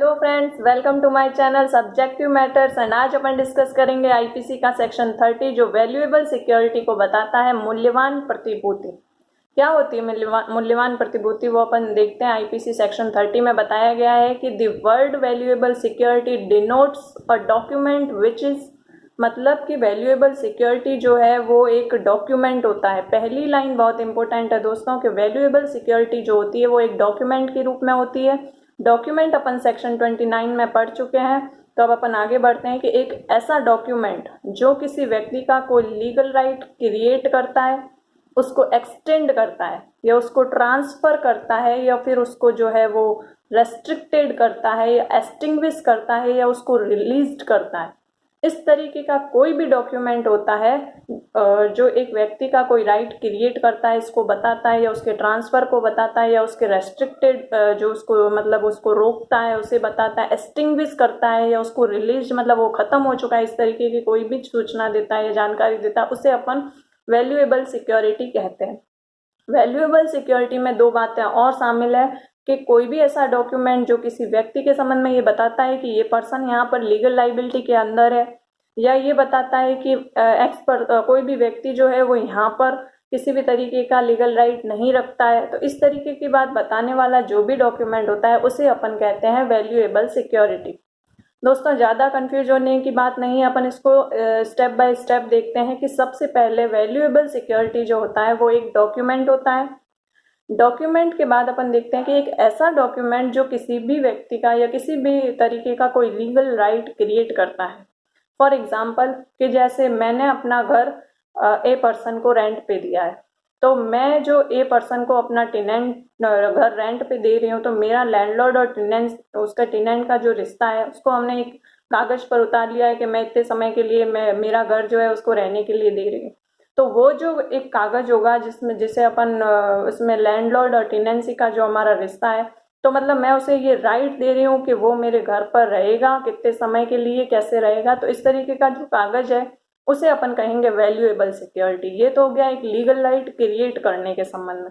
Hello friends, welcome to my channel subjective matters. And आज अपन discuss करेंगे IPC का सेक्शन 30 जो वैल्यूएबल सिक्योरिटी को बताता है मूल्यवान प्रतिभूति। क्या होती है मूल्यवान प्रतिभूति, वो अपन देखते हैं। आईपीसी सेक्शन 30 में बताया गया है कि the word valuable security denotes a document which is, मतलब कि वैल्यूएबल सिक्योरिटी जो है वो एक डॉक्यूमेंट होता है। पहली लाइन बहुत इंपॉर्टेंट है दोस्तों कि वैल्यूएबल सिक्योरिटी जो होती है वो एक डॉक्यूमेंट के रूप में होती है। डॉक्यूमेंट अपन सेक्शन 29 में पढ़ चुके हैं। तो अब अपन आगे बढ़ते हैं कि एक ऐसा डॉक्यूमेंट जो किसी व्यक्ति का कोई लीगल राइट क्रिएट करता है, उसको एक्सटेंड करता है या उसको ट्रांसफर करता है या फिर उसको जो है वो रेस्ट्रिक्टेड करता है या एक्सटिंग्विश करता है या उसको रिलीज करता है। इस तरीके का कोई भी डॉक्यूमेंट होता है जो एक व्यक्ति का कोई राइट क्रिएट करता है, इसको बताता है या उसके ट्रांसफर को बताता है या उसके रेस्ट्रिक्टेड जो उसको मतलब उसको रोकता है उसे बताता है, एक्सटिंग्विश करता है या उसको रिलीज मतलब वो खत्म हो चुका है, इस तरीके की कोई भी सूचना देता है या जानकारी देता है, उसे अपन वैल्यूएबल सिक्योरिटी कहते हैं। वैल्यूएबल सिक्योरिटी में दो बातें और शामिल है कि कोई भी ऐसा डॉक्यूमेंट जो किसी व्यक्ति के संबंध में ये बताता है कि ये पर्सन यहाँ पर लीगल लाइबिलिटी के अंदर है, या ये बताता है कि कोई भी व्यक्ति जो है वो यहाँ पर किसी भी तरीके का लीगल राइट नहीं रखता है। तो इस तरीके की बात बताने वाला जो भी डॉक्यूमेंट होता है उसे अपन कहते हैं वैल्यूएबल सिक्योरिटी। दोस्तों ज़्यादा कंफ्यूज होने की बात नहीं है, अपन इसको स्टेप बाय स्टेप देखते हैं कि सबसे पहले वैल्यूएबल सिक्योरिटी जो होता है वो एक डॉक्यूमेंट होता है। डॉक्यूमेंट के बाद अपन देखते हैं कि एक ऐसा डॉक्यूमेंट जो किसी भी व्यक्ति का या किसी भी तरीके का कोई लीगल राइट क्रिएट करता है। फॉर एग्जाम्पल कि जैसे मैंने अपना घर ए पर्सन को रेंट पे दिया है, तो मैं जो ए पर्सन को अपना टेनेंट घर रेंट पे दे रही हूँ, तो मेरा लैंडलॉर्ड और टेनेंट उसका टेनेंट का जो रिश्ता है उसको हमने एक कागज पर उतार लिया है कि मैं इतने समय के लिए मैं मेरा घर जो है उसको रहने के लिए दे रही हूँ। तो वो जो एक कागज होगा जिसे अपन उसमें लैंडलॉर्ड और टेनेंसी का जो हमारा रिश्ता है, तो मतलब मैं उसे ये राइट दे रही हूँ कि वो मेरे घर पर रहेगा, कितने समय के लिए, कैसे रहेगा। तो इस तरीके का जो कागज है उसे अपन कहेंगे वैल्यूएबल सिक्योरिटी। ये तो हो गया एक लीगल राइट क्रिएट करने के संबंध में।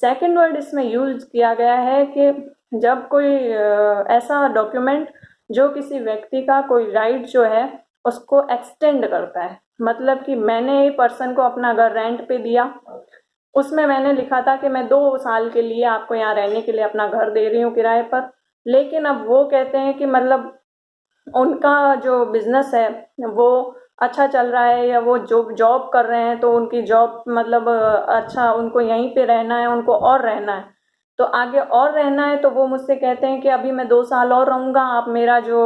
सेकेंड वर्ड इसमें यूज किया गया है कि जब कोई ऐसा डॉक्यूमेंट जो किसी व्यक्ति का कोई राइट जो है उसको एक्सटेंड करता है, मतलब कि मैंने एक पर्सन को अपना घर रेंट पे दिया, उसमें मैंने लिखा था कि मैं 2 साल के लिए आपको यहाँ रहने के लिए अपना घर दे रही हूँ किराए पर। लेकिन अब वो कहते हैं कि मतलब उनका जो बिजनेस है वो अच्छा चल रहा है या वो जो जॉब कर रहे हैं तो उनकी जॉब मतलब अच्छा, उनको यहीं पे रहना है, उनको और रहना है, तो आगे और रहना है। तो वो मुझसे कहते हैं कि अभी मैं 2 साल और रहूँगा, आप मेरा जो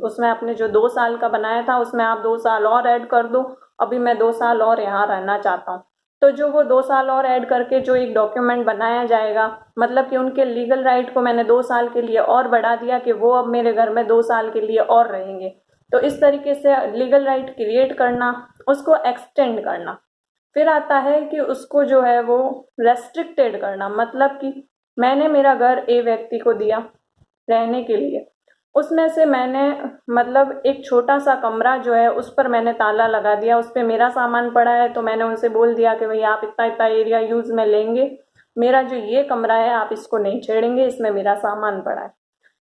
उसमें आपने जो 2 साल का बनाया था उसमें आप 2 साल और ऐड कर दो, अभी मैं 2 साल और यहाँ रहना चाहता हूँ। तो जो वो 2 साल और ऐड करके जो एक डॉक्यूमेंट बनाया जाएगा, मतलब कि उनके लीगल राइट को मैंने 2 साल के लिए और बढ़ा दिया कि वो अब मेरे घर में 2 साल के लिए और रहेंगे। तो इस तरीके से लीगल राइट क्रिएट करना, उसको एक्सटेंड करना। फिर आता है कि उसको जो है वो रेस्ट्रिक्टेड करना, मतलब कि मैंने मेरा घर ए व्यक्ति को दिया रहने के लिए, उसमें से मैंने मतलब एक छोटा सा कमरा जो है उस पर मैंने ताला लगा दिया, उस पर मेरा सामान पड़ा है, तो मैंने उनसे बोल दिया कि भाई आप इतना इतना एरिया यूज़ में लेंगे, मेरा जो ये कमरा है आप इसको नहीं छेड़ेंगे, इसमें मेरा सामान पड़ा है।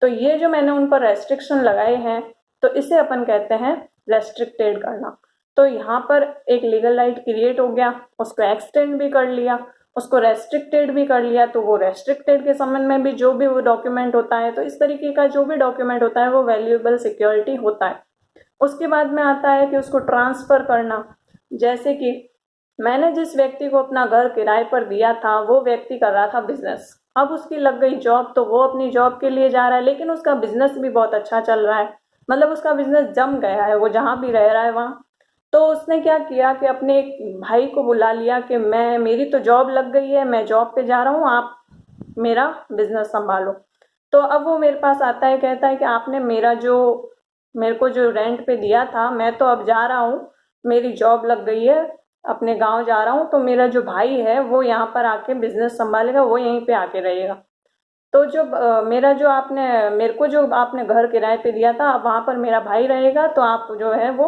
तो ये जो मैंने उन पर रेस्ट्रिक्शन लगाए हैं तो इसे अपन कहते हैं रेस्ट्रिक्टेड करना। तो यहाँ पर एक लीगल राइट क्रिएट हो गया, उसको एक्सटेंड भी कर लिया, उसको रेस्ट्रिक्टेड भी कर लिया। तो वो रेस्ट्रिक्टेड के संबंध में भी जो भी वो डॉक्यूमेंट होता है, तो इस तरीके का जो भी डॉक्यूमेंट होता है वो वैल्यूएबल सिक्योरिटी होता है। उसके बाद में आता है कि उसको ट्रांसफ़र करना। जैसे कि मैंने जिस व्यक्ति को अपना घर किराए पर दिया था वो व्यक्ति कर रहा था बिजनेस, अब उसकी लग गई जॉब, तो वो अपनी जॉब के लिए जा रहा है, लेकिन उसका बिजनेस भी बहुत अच्छा चल रहा है, मतलब उसका बिजनेस जम गया है, वो जहाँ भी रह रहा है वहाँ। तो उसने क्या किया कि अपने एक भाई को बुला लिया कि मेरी तो जॉब लग गई है, मैं जॉब पे जा रहा हूँ, आप मेरा बिजनेस संभालो। तो अब वो मेरे पास आता है, कहता है कि आपने मेरे को जो रेंट पे दिया था, मैं तो अब जा रहा हूँ, मेरी जॉब लग गई है, अपने गांव जा रहा हूँ, तो मेरा जो भाई है वो यहाँ पर आके बिजनेस संभालेगा, वो यहीं पे आके रहेगा। तो जो मेरा जो आपने मेरे को जो आपने घर किराए पे दिया था, अब वहाँ पर मेरा भाई रहेगा, तो आप जो है वो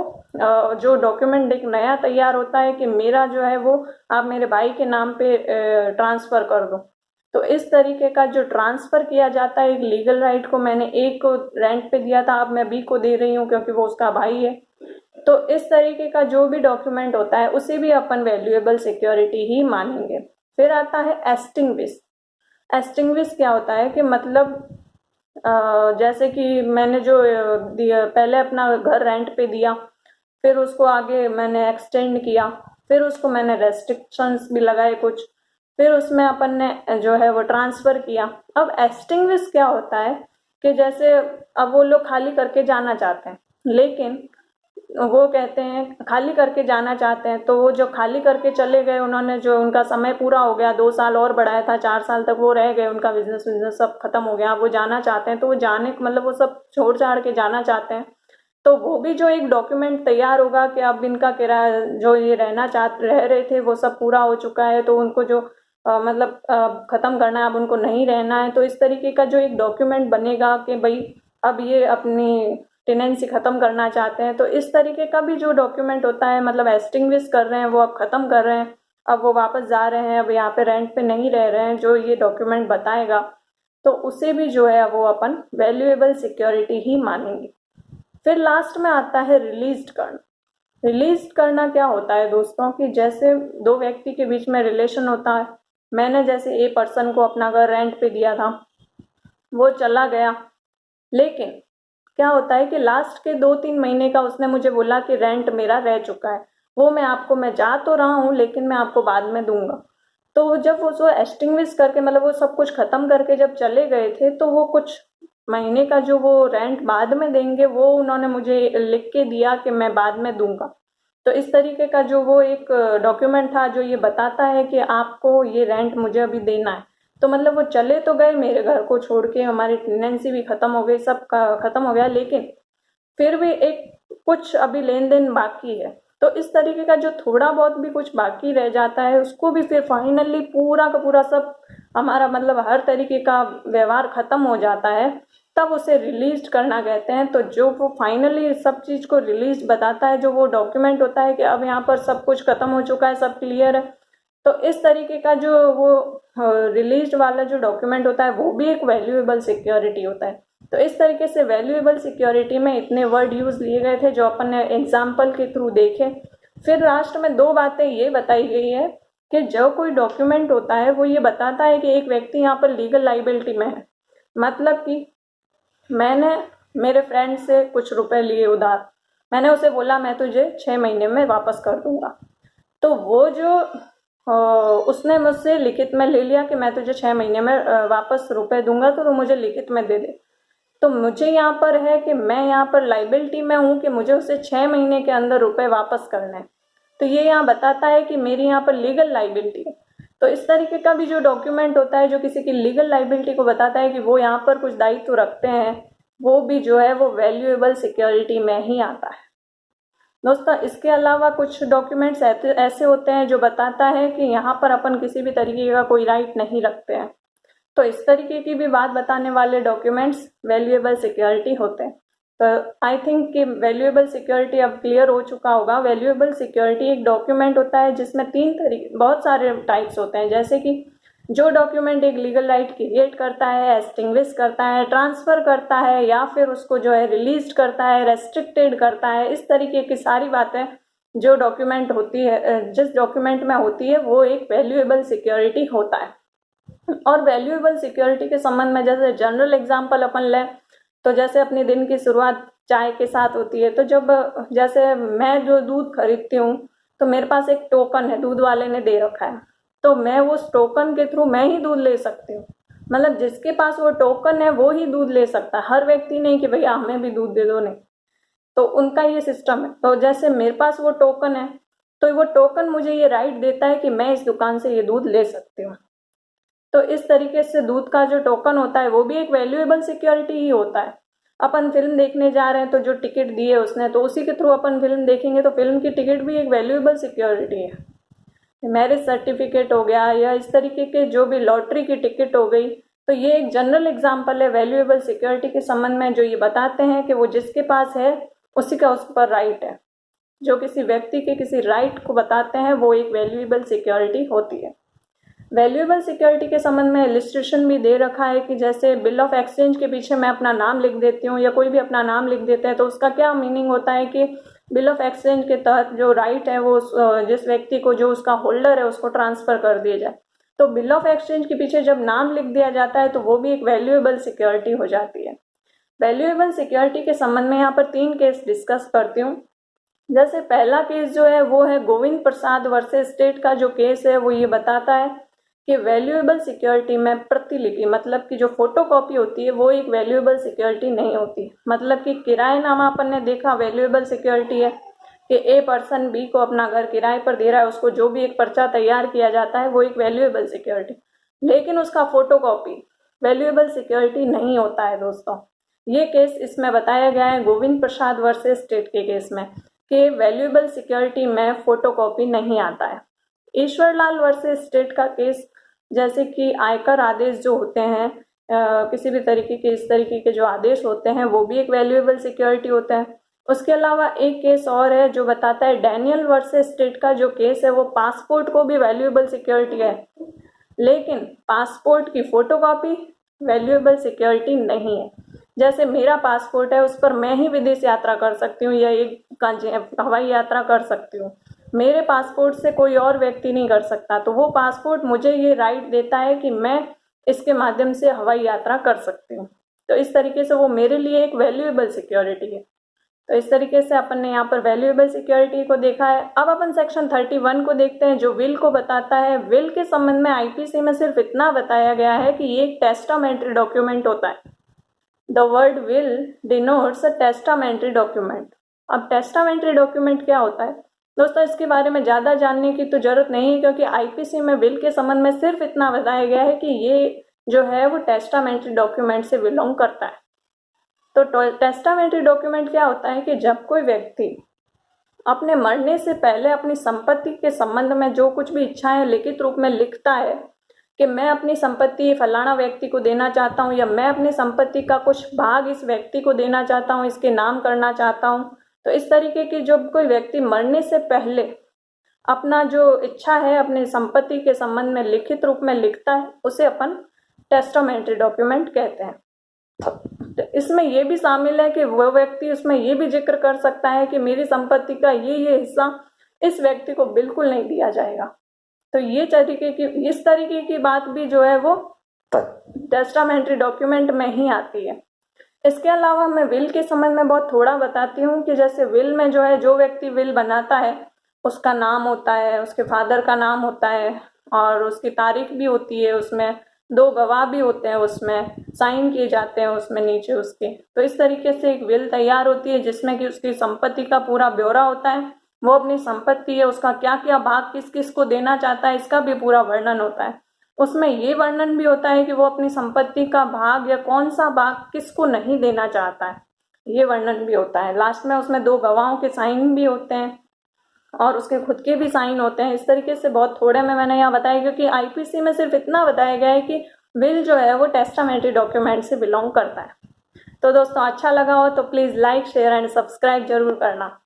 जो डॉक्यूमेंट एक नया तैयार होता है कि मेरा जो है वो आप मेरे भाई के नाम पे ट्रांसफ़र कर दो। तो इस तरीके का जो ट्रांसफ़र किया जाता है एक लीगल राइट को, मैंने ए को रेंट पे दिया था, अब मैं बी को दे रही हूँ क्योंकि वो उसका भाई है। तो इस तरीके का जो भी डॉक्यूमेंट होता है उसे भी अपन वैल्यूएबल सिक्योरिटी ही मानेंगे। फिर आता है एक्सटिंग्विश। एक्सटिंग्विश क्या होता है कि मतलब जैसे कि मैंने जो दिया, पहले अपना घर रेंट पे दिया, फिर उसको आगे मैंने एक्सटेंड किया, फिर उसको मैंने रेस्ट्रिक्शंस भी लगाए कुछ, फिर उसमें अपन ने जो है वो ट्रांसफ़र किया। अब एक्सटिंग्विश क्या होता है कि जैसे अब वो लोग खाली करके जाना चाहते हैं, लेकिन वो कहते हैं खाली करके जाना चाहते हैं, तो वो जो खाली करके चले गए, उन्होंने जो उनका समय पूरा हो गया, 2 साल और बढ़ाया था, 4 साल तक वो रह गए, उनका बिजनेस सब खत्म हो गया, वो जाना चाहते हैं, तो वो जाने मतलब वो सब छोड़ छाड़ के जाना चाहते हैं, तो वो भी जो एक डॉक्यूमेंट तैयार होगा कि अब इनका किराया जो ये रह रहे थे वो सब पूरा हो चुका है, तो उनको जो मतलब ख़त्म करना है, अब उनको नहीं रहना है, तो इस तरीके का जो एक डॉक्यूमेंट बनेगा कि भाई अब ये अपनी टेनेंसी ख़त्म करना चाहते हैं, तो इस तरीके का भी जो डॉक्यूमेंट होता है, मतलब एक्सटिंग्विश कर रहे हैं, वो अब ख़त्म कर रहे हैं, अब वो वापस जा रहे हैं, अब यहाँ पे रेंट पे नहीं रह रहे हैं, जो ये डॉक्यूमेंट बताएगा, तो उसे भी जो है वो अपन वैल्यूएबल सिक्योरिटी ही मानेंगे। फिर लास्ट में आता है रिलीज करना। रिलीज करना क्या होता है दोस्तों कि जैसे दो व्यक्ति के बीच में रिलेशन होता है, मैंने जैसे ए पर्सन को अपना घर रेंट पे दिया था, वो चला गया, लेकिन क्या होता है कि लास्ट के 2-3 महीने का उसने मुझे बोला कि रेंट मेरा रह चुका है, वो मैं जा तो रहा हूँ लेकिन मैं आपको बाद में दूंगा। तो जब वो जो एक्सटिंग्विश करके मतलब वो सब कुछ ख़त्म करके जब चले गए थे, तो वो कुछ महीने का जो वो रेंट बाद में देंगे वो उन्होंने मुझे लिख के दिया कि मैं बाद में दूंगा। तो इस तरीके का जो वो एक डॉक्यूमेंट था जो ये बताता है कि आपको ये रेंट मुझे अभी देना है। तो मतलब वो चले तो गए मेरे घर को छोड़ के, हमारी टेनेंसी भी ख़त्म हो गई, सब ख़त्म हो गया, लेकिन फिर भी एक कुछ अभी लेन देन बाकी है। तो इस तरीके का जो थोड़ा बहुत भी कुछ बाकी रह जाता है उसको भी फिर फाइनली पूरा का पूरा सब हमारा मतलब हर तरीके का व्यवहार ख़त्म हो जाता है, तब उसे रिलीज करना कहते हैं। तो जो वो फाइनली सब चीज़ को रिलीज बताता है, जो वो डॉक्यूमेंट होता है कि अब यहाँ पर सब कुछ ख़त्म हो चुका है, सब क्लियर है, तो इस तरीके का जो वो रिलीज वाला जो डॉक्यूमेंट होता है वो भी एक वैल्यूएबल सिक्योरिटी होता है। तो इस तरीके से वैल्यूएबल सिक्योरिटी में इतने वर्ड यूज़ लिए गए थे जो अपन ने एग्जाम्पल के थ्रू देखे। फिर लास्ट में 2 बातें ये बताई गई है कि जो कोई डॉक्यूमेंट होता है वो ये बताता है कि एक व्यक्ति यहाँ पर लीगल लाइबिलिटी में है, मतलब कि मैंने मेरे फ्रेंड से कुछ रुपए लिए उधार, मैंने उसे बोला मैं तुझे 6 महीने में वापस कर दूंगा, तो वो जो उसने मुझसे लिखित में ले लिया कि मैं तुझे 6 महीने में वापस रुपए दूंगा, तो मुझे लिखित में दे दे। तो मुझे यहाँ पर है कि मैं यहाँ पर लाइबिलिटी में हूँ कि मुझे उसे 6 महीने के अंदर रुपए वापस करने हैं। तो ये यहाँ बताता है कि मेरी यहाँ पर लीगल लाइबिलिटी है। तो इस तरीके का भी जो डॉक्यूमेंट होता है जो किसी की लीगल लाइबिलिटी को बताता है कि वो यहाँ पर कुछ दायित्व रखते हैं, वो भी जो है वो वैल्यूएबल सिक्योरिटी में ही आता है। दोस्तों इसके अलावा कुछ डॉक्यूमेंट्स ऐसे होते हैं जो बताता है कि यहाँ पर अपन किसी भी तरीके का कोई राइट नहीं रखते हैं, तो इस तरीके की भी बात बताने वाले डॉक्यूमेंट्स वैल्यूएबल सिक्योरिटी होते हैं। तो आई थिंक कि वैल्यूएबल सिक्योरिटी अब क्लियर हो चुका होगा। वैल्यूएबल सिक्योरिटी एक डॉक्यूमेंट होता है जिसमें बहुत सारे टाइप्स होते हैं, जैसे कि जो डॉक्यूमेंट एक लीगल राइट क्रिएट करता है, एस्टिंग्विश करता है, ट्रांसफ़र करता है, या फिर उसको जो है रिलीज करता है, रेस्ट्रिक्टेड करता है, इस तरीके की सारी बातें जो डॉक्यूमेंट होती है, जिस डॉक्यूमेंट में होती है, वो एक वैल्यूएबल सिक्योरिटी होता है। और वैल्यूएबल सिक्योरिटी के संबंध में जैसे जनरल एग्जांपल अपन लें, तो जैसे अपने दिन की शुरुआत चाय के साथ होती है, तो जब जैसे मैं जो दूध खरीदती हूँ तो मेरे पास एक टोकन है, दूध वाले ने दे रखा है, तो मैं उस टोकन के थ्रू मैं ही दूध ले सकती हूँ। मतलब जिसके पास वो टोकन है वो ही दूध ले सकता है, हर व्यक्ति नहीं कि भैया हमें भी दूध दे दो, नहीं। तो उनका ये सिस्टम है। तो जैसे मेरे पास वो टोकन है, तो वो टोकन मुझे ये राइट देता है कि मैं इस दुकान से ये दूध ले सकती हूँ। तो इस तरीके से दूध का जो टोकन होता है वो भी एक वैल्यूएबल सिक्योरिटी ही होता है। अपन फिल्म देखने जा रहे हैं तो जो टिकट दिए उसने, तो उसी के थ्रू अपन फिल्म देखेंगे, तो फिल्म की टिकट भी एक वैल्यूएबल सिक्योरिटी है। मैरिज सर्टिफिकेट हो गया या इस तरीके के जो भी लॉटरी की टिकट हो गई, तो ये एक जनरल एग्जांपल है वैल्यूएबल सिक्योरिटी के संबंध में, जो ये बताते हैं कि वो जिसके पास है उसी का उस पर राइट है। जो किसी व्यक्ति के किसी राइट को बताते हैं वो एक वैल्यूएबल सिक्योरिटी होती है। वैल्यूएबल सिक्योरिटी के संबंध में इलिस्ट्रेशन भी दे रखा है कि जैसे बिल ऑफ एक्सचेंज के पीछे मैं अपना नाम लिख देती हूँ या कोई भी अपना नाम लिख देता है, तो उसका क्या मीनिंग होता है कि बिल ऑफ एक्सचेंज के तहत जो राइट है वो जिस व्यक्ति को, जो उसका होल्डर है, उसको ट्रांसफर कर दिया जाए। तो बिल ऑफ एक्सचेंज के पीछे जब नाम लिख दिया जाता है तो वो भी एक वैल्यूएबल सिक्योरिटी हो जाती है। वैल्यूएबल सिक्योरिटी के संबंध में यहाँ पर 3 केस डिस्कस करती हूँ। जैसे पहला केस जो है वो है गोविंद प्रसाद वर्सेस स्टेट का जो केस है वो ये बताता है कि वैल्यूएबल सिक्योरिटी में प्रतिलिपि, मतलब कि जो फोटोकॉपी होती है वो एक वैल्यूएबल सिक्योरिटी नहीं होती। मतलब कि किराएनामा अपन ने देखा वैल्यूएबल सिक्योरिटी है कि ए पर्सन बी को अपना घर किराए पर दे रहा है, उसको जो भी एक पर्चा तैयार किया जाता है वो एक वैल्यूएबल सिक्योरिटी, लेकिन उसका फोटोकॉपी वैल्यूएबल सिक्योरिटी नहीं होता है दोस्तों। ये केस इसमें बताया गया है गोविंद प्रसाद वर्सेस स्टेट के केस में कि वैल्यूएबल सिक्योरिटी में फोटोकॉपी नहीं आता है। ईश्वरलाल वर्सेस स्टेट का केस, जैसे कि आयकर आदेश जो होते हैं, किसी भी तरीके के इस तरीके के जो आदेश होते हैं वो भी एक वैल्यूएबल सिक्योरिटी होता है। उसके अलावा एक केस और है जो बताता है डैनियल वर्सेस स्टेट का जो केस है वो पासपोर्ट को भी वैल्यूएबल सिक्योरिटी है, लेकिन पासपोर्ट की फोटोकॉपी वैल्यूएबल सिक्योरिटी नहीं है। जैसे मेरा पासपोर्ट है, उस पर मैं ही विदेश यात्रा कर सकती हूँ या एक हवाई यात्रा कर सकती हूँ, मेरे पासपोर्ट से कोई और व्यक्ति नहीं कर सकता। तो वो पासपोर्ट मुझे ये राइट देता है कि मैं इसके माध्यम से हवाई यात्रा कर सकती हूँ। तो इस तरीके से वो मेरे लिए एक वैल्यूएबल सिक्योरिटी है। तो इस तरीके से अपन ने यहाँ पर वैल्यूएबल सिक्योरिटी को देखा है। अब अपन सेक्शन 31 को देखते हैं जो विल को बताता है। विल के संबंध में आईपीसी में सिर्फ इतना बताया गया है कि ये एक टेस्टामेंट्री डॉक्यूमेंट होता है। The word will denotes a testamentary document. अब टेस्टामेंट्री डॉक्यूमेंट क्या होता है दोस्तों, इसके बारे में ज़्यादा जानने की तो जरूरत नहीं है, क्योंकि आईपीसी में विल के संबंध में सिर्फ इतना बताया गया है कि ये जो है वो टेस्टामेंट्री डॉक्यूमेंट से बिलोंग करता है। तो टेस्टामेंट्री डॉक्यूमेंट क्या होता है कि जब कोई व्यक्ति अपने मरने से पहले अपनी संपत्ति के संबंध में जो कुछ भी इच्छाएं लिखित रूप में लिखता है कि मैं अपनी संपत्ति फलाना व्यक्ति को देना चाहता हूँ या मैं अपनी संपत्ति का कुछ भाग इस व्यक्ति को देना चाहता हूँ, इसके नाम करना चाहता हूँ। तो इस तरीके की जब कोई व्यक्ति मरने से पहले अपना जो इच्छा है अपनी संपत्ति के संबंध में लिखित रूप में लिखता है उसे अपन टेस्टामेंट्री डॉक्यूमेंट कहते हैं। तो इसमें यह भी शामिल है कि वह व्यक्ति उसमें ये भी जिक्र कर सकता है कि मेरी संपत्ति का ये हिस्सा इस व्यक्ति को बिल्कुल नहीं दिया जाएगा। तो इस तरीके की बात भी जो है वो टेस्टामेंट्री डॉक्यूमेंट में ही आती है। इसके अलावा मैं विल के संबंध में बहुत थोड़ा बताती हूँ कि जैसे विल में जो है जो व्यक्ति विल बनाता है उसका नाम होता है, उसके फादर का नाम होता है और उसकी तारीख भी होती है, उसमें 2 गवाह भी होते हैं, उसमें साइन किए जाते हैं उसमें नीचे उसके। तो इस तरीके से एक विल तैयार होती है जिसमें कि उसकी संपत्ति का पूरा ब्यौरा होता है, वो अपनी संपत्ति है उसका क्या क्या भाग किस किस को देना चाहता है इसका भी पूरा वर्णन होता है। उसमें ये वर्णन भी होता है कि वो अपनी संपत्ति का भाग या कौन सा भाग किसको नहीं देना चाहता है, ये वर्णन भी होता है। लास्ट में उसमें 2 गवाहों के साइन भी होते हैं और उसके खुद के भी साइन होते हैं। इस तरीके से बहुत थोड़े में मैंने यहाँ बताया, क्योंकि आईपीसी में सिर्फ इतना बताया गया है कि विल जो है वो टेस्टामेंट्री डॉक्यूमेंट से बिलोंग करता है। तो दोस्तों अच्छा लगा हो तो please like share and subscribe जरूर करना।